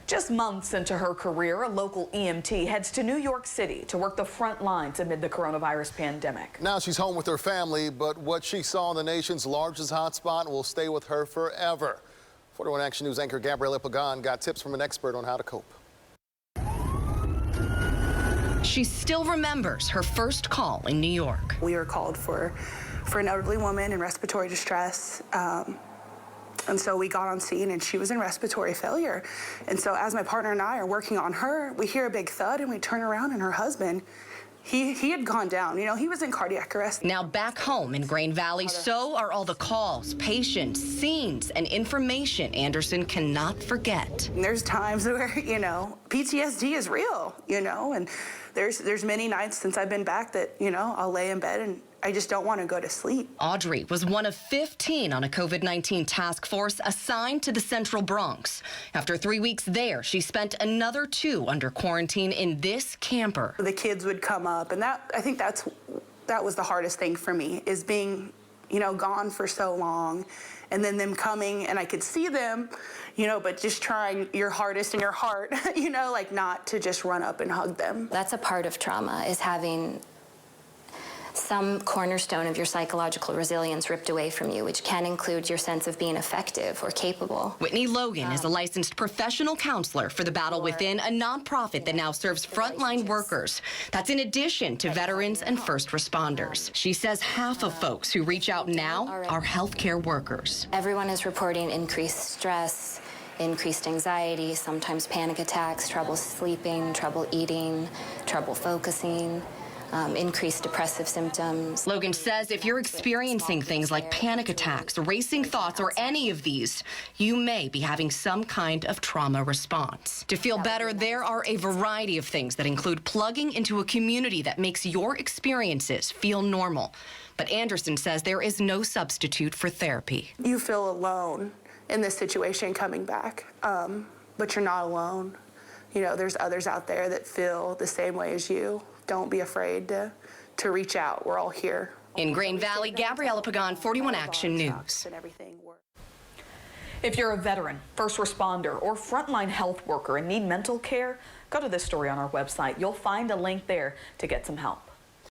Just months into her career, a local EMT heads to New York City to work the front lines amid the coronavirus pandemic. Now she's home with her family, but what she saw in the nation's largest hotspot will stay with her forever. 41 Action News anchor Gabriella Pagan got tips from an expert on how to cope. She still remembers her first call in New York. We were called for an elderly woman in respiratory distress. And so we got on scene and she was in respiratory failure. And so as my partner and I are working on her, we hear a big thud and we turn around and her husband, he had gone down. You know, he was in cardiac arrest. Now back home in Grain Valley, so are all the calls, patients, scenes, and information Anderson cannot forget. And there's times where, you know, PTSD is real, you know, and there's many nights since I've been back that, you know, I'll lay in bed and I just don't want to go to sleep. Audrey was one of 15 on a COVID-19 task force assigned to the central Bronx. After 3 weeks there, she spent another 2 under quarantine in this camper. The kids would come up, and I think that was the hardest thing for me, is being, you know, gone for so long, and then them coming, and I could see them, you know, but just trying your hardest in your heart, you know, like not to just run up and hug them. That's a part of trauma, is having some cornerstone of your psychological resilience ripped away from you, which can include your sense of being effective or capable. Whitney Logan is a licensed professional counselor for The Battle Within, a nonprofit that now serves frontline workers. That's in addition to veterans and first responders. She says half of folks who reach out now are healthcare workers. Everyone is reporting increased stress, increased anxiety, sometimes panic attacks, trouble sleeping, trouble eating, trouble focusing. Increased depressive symptoms. Logan says if you're experiencing things like panic attacks, racing thoughts, or any of these, you may be having some kind of trauma response. To feel better, there are a variety of things that include plugging into a community that makes your experiences feel normal. But Anderson says there is no substitute for therapy. You feel alone in this situation coming back, but you're not alone. You know, there's others out there that feel the same way as you. Don't be afraid to reach out. We're all here. In Grain Valley, Gabriella Pagan, 41 Action News. If you're a veteran, first responder, or frontline health worker and need mental care, go to this story on our website. You'll find a link there to get some help.